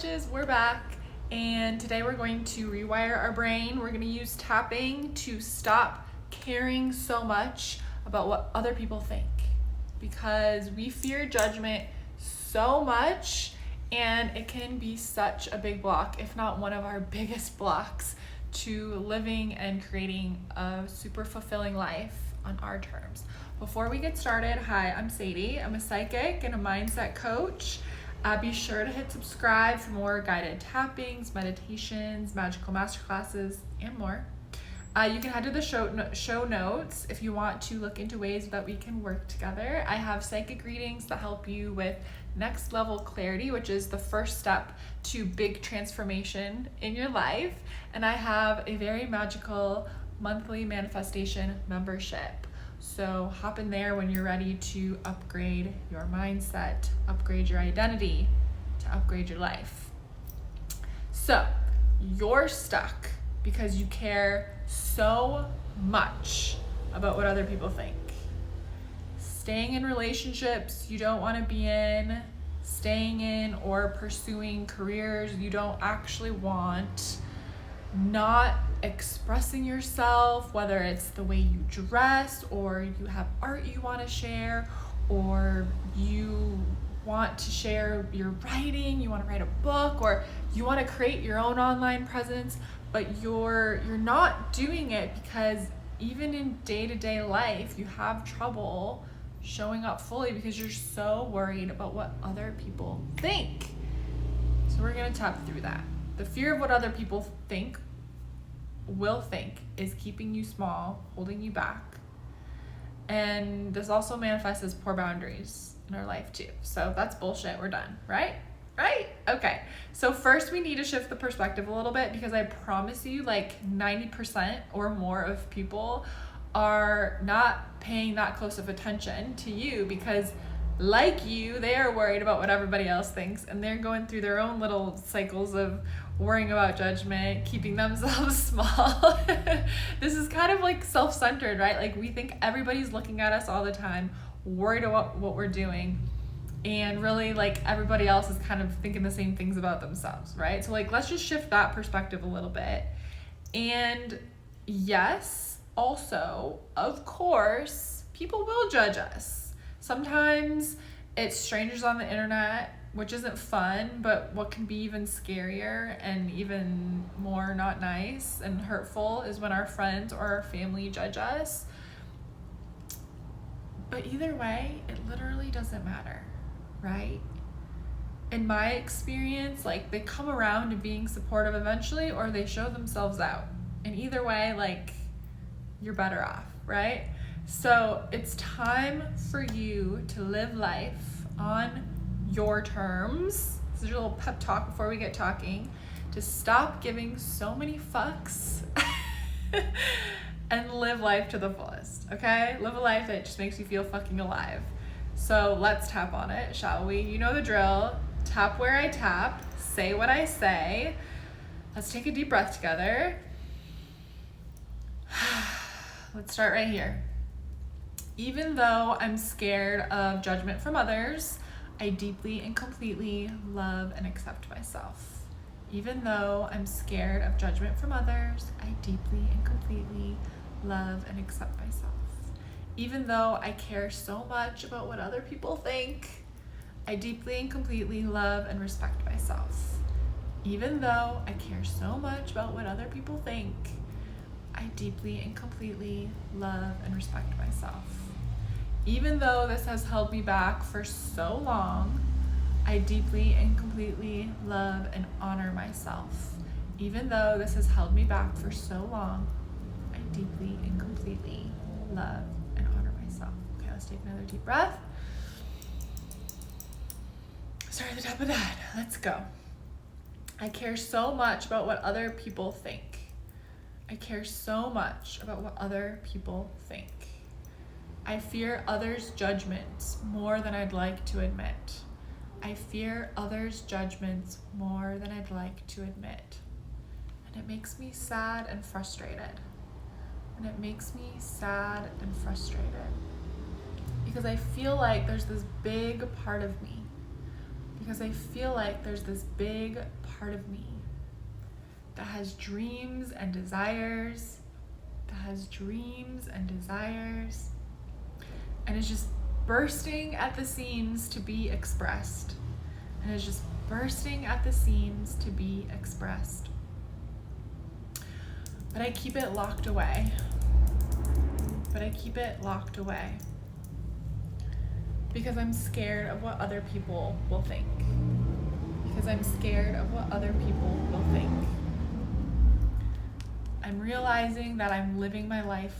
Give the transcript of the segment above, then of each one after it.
witches, we're back, and today we're going to rewire our brain. We're going to use tapping to stop caring so much about what other people think, because we fear judgment so much, and it can be such a big block, if not one of our biggest blocks, to living and creating a super fulfilling life on our terms. Before we get started, hi, I'm Sadie. I'm a psychic and a mindset coach. Be sure to hit subscribe for more guided tappings, meditations, magical masterclasses, and more. You can head to the show notes if you want to look into ways that we can work together. I have psychic readings that help you with next level clarity, which is the first step to big transformation in your life. And I have a very magical monthly manifestation membership. So hop in there when you're ready to upgrade your mindset, upgrade your identity, to upgrade your life. So you're stuck because you care so much about what other people think. Staying in relationships you don't want to be in, staying in or pursuing careers you don't actually want, not expressing yourself, whether it's the way you dress or you have art you want to share, or you want to share your writing, you want to write a book, or you want to create your own online presence, but you're not doing it because even in day-to-day life you have trouble showing up fully because you're so worried about what other people think. So we're going to tap through that. The fear of what other people will think is keeping you small, holding you back. And this also manifests as poor boundaries in our life too. So that's bullshit. We're done, right? Right? Okay. So first we need to shift the perspective a little bit, because I promise you like 90% or more of people are not paying that close of attention to you, because like you, they are worried about what everybody else thinks, and they're going through their own little cycles of worrying about judgment, keeping themselves small. This is kind of like self-centered, right? Like we think everybody's looking at us all the time, worried about what we're doing, and really like everybody else is kind of thinking the same things about themselves, right? So like let's just shift that perspective a little bit. And yes, also, of course, people will judge us. Sometimes it's strangers on the internet, which isn't fun, but what can be even scarier and even more not nice and hurtful is when our friends or our family judge us. But either way, it literally doesn't matter, right? In my experience, like they come around to being supportive eventually, or they show themselves out. And either way, like you're better off, right? So it's time for you to live life on your terms. This is your little pep talk before we get talking, to stop giving so many fucks and live life to the fullest, okay? Live a life that just makes you feel fucking alive. So let's tap on it, shall we? You know the drill. Tap where I tap, say what I say. Let's take a deep breath together. Let's start right here. Even though I'm scared of judgment from others, I deeply and completely love and accept myself. Even though I'm scared of judgment from others, I deeply and completely love and accept myself. Even though I care so much about what other people think, I deeply and completely love and respect myself. Even though I care so much about what other people think, I deeply and completely love and respect myself. Even though this has held me back for so long, I deeply and completely love and honor myself. Even though this has held me back for so long, I deeply and completely love and honor myself. Okay, let's take another deep breath. Start at the top of that. Let's go. I care so much about what other people think. I care so much about what other people think. I fear others' judgments more than I'd like to admit. I fear others' judgments more than I'd like to admit. And it makes me sad and frustrated. Because I feel like there's this big part of me because I feel like there's this big part of me that has dreams and desires, and is just bursting at the seams to be expressed. But I keep it locked away. Because I'm scared of what other people will think. I'm realizing that I'm living my life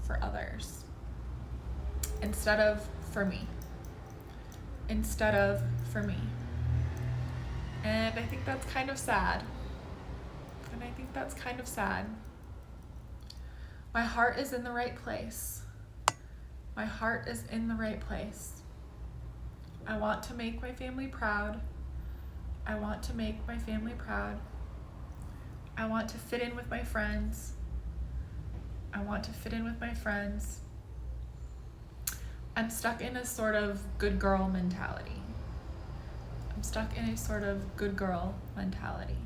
for others. Instead of for me. And I think that's kind of sad. My heart is in the right place. I want to make my family proud. I want to fit in with my friends. I'm stuck in a sort of good girl mentality.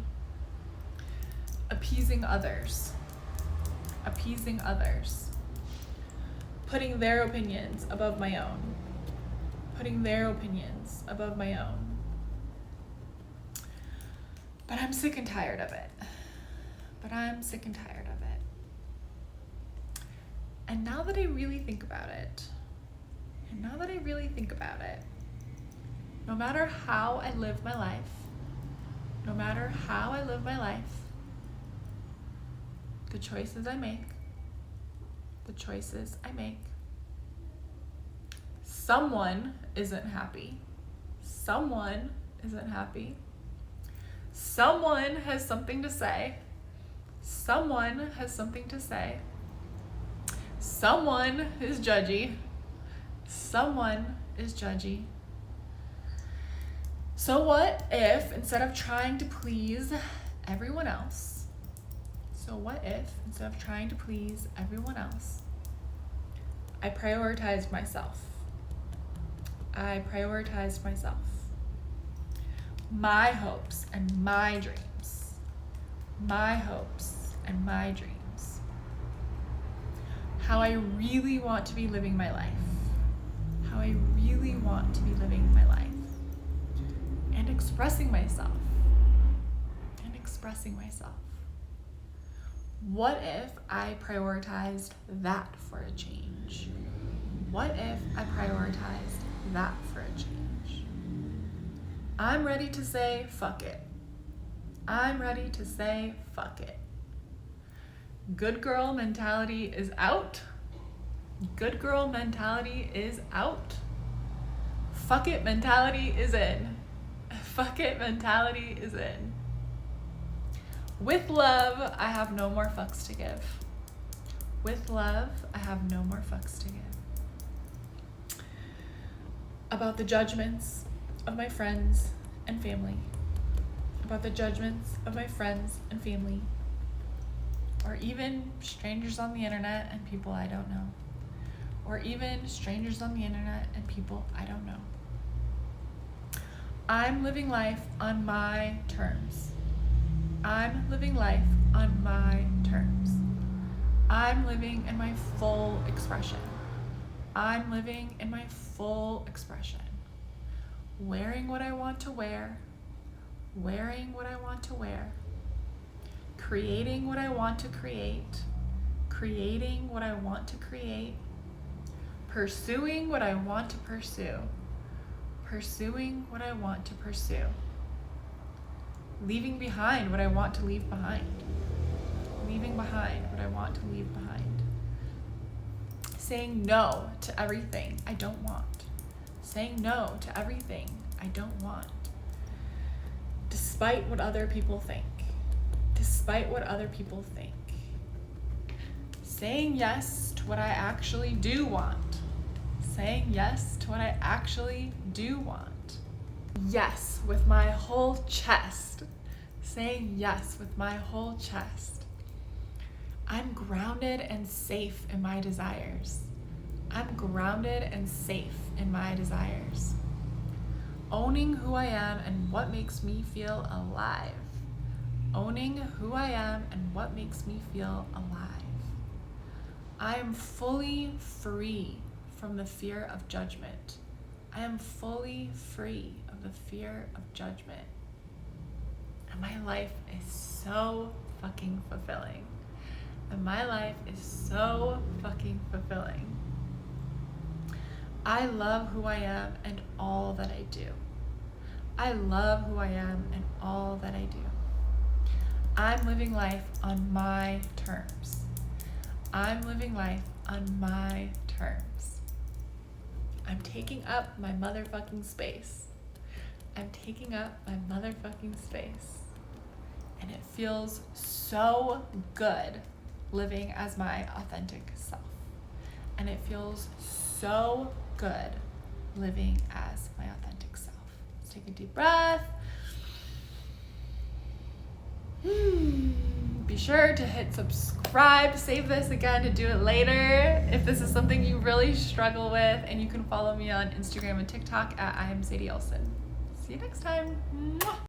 Appeasing others. Putting their opinions above my own. But I'm sick and tired of it. And now that I really think about it, no matter how I live my life, the choices I make, someone isn't happy. Someone has something to say. Someone is judgy. So what if, instead of trying to please everyone else, I prioritized myself. My hopes and my dreams. How I really want to be living my life. And expressing myself. What if I prioritized that for a change? I'm ready to say fuck it. Good girl mentality is out. Fuck it mentality is in. With love, I have no more fucks to give. About the judgments of my friends and family. Or even strangers on the internet and people I don't know. I'm living life on my terms. I'm living in my full expression. Wearing what I want to wear. Creating what I want to create. Pursuing what I want to pursue. Leaving behind what I want to leave behind. Saying no to everything I don't want. Despite what other people think. Saying yes to what I actually do want. Yes, with my whole chest. I'm grounded and safe in my desires. I'm grounded and safe in my desires. Owning who I am and what makes me feel alive. Owning who I am and what makes me feel alive. I am fully free from the fear of judgment. I am fully free of the fear of judgment. And my life is so fucking fulfilling. And my life is so fucking fulfilling. I love who I am and all that I do. I love who I am and all that I do. I'm living life on my terms. I'm living life on my terms. I'm taking up my motherfucking space. I'm taking up my motherfucking space. And it feels so good living as my authentic self. And it feels so good living as my authentic self. Let's take a deep breath. Be sure to hit subscribe, save this again to do it later if this is something you really struggle with, and you can follow me on Instagram and TikTok at I am Sadie Olson. See you next time. Mwah.